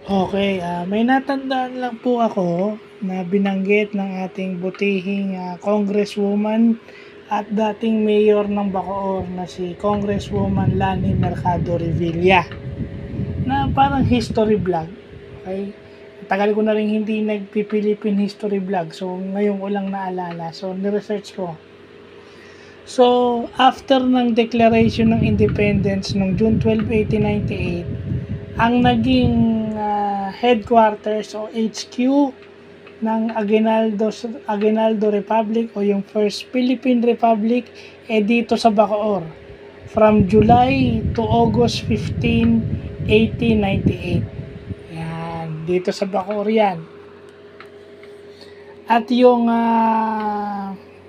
Okay, may natandaan lang po ako na binanggit ng ating butihing, Congresswoman at dating mayor ng Bacoor na si Congresswoman Lani Mercado Revilla, na parang history vlog, okey. Tagal ko na rin hindi nagpi-Philippine history vlog, so ngayon ko lang naalala, so ni-research ko. So, after ng Declaration ng Independence noong June 12, 1898, ang naging headquarters o HQ ng Aguinaldo Republic o yung First Philippine Republic dito sa Bacoor from July to August 15, 1898. Yan, dito sa Bacoor yan. At yung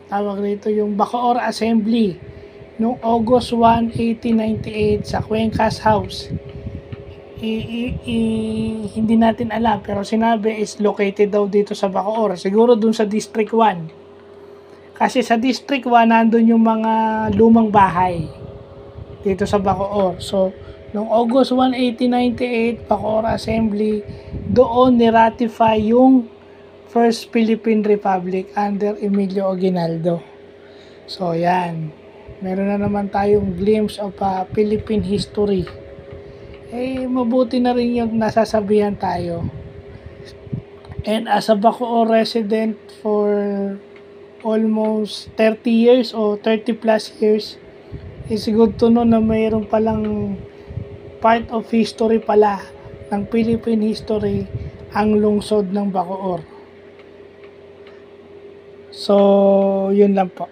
tawag rito yung Bacoor Assembly noong August 1, 1898 sa Cuencas House. Hindi natin alam pero sinabi is located daw dito sa Bacoor, siguro dun sa District 1, kasi sa District 1 nandun yung mga lumang bahay dito sa Bacoor. So noong August 1, 1898 Bacoor Assembly, doon ni-ratify yung First Philippine Republic under Emilio Aguinaldo. So yan, meron na naman tayong glimpse of Philippine history. Mabuti na rin yung nasasabihan tayo. And as a Bacoor resident for almost 30 years o 30 plus years, it's good to know na mayroon palang part of history pala ng Philippine history ang lungsod ng Bacoor. So, yun lang po.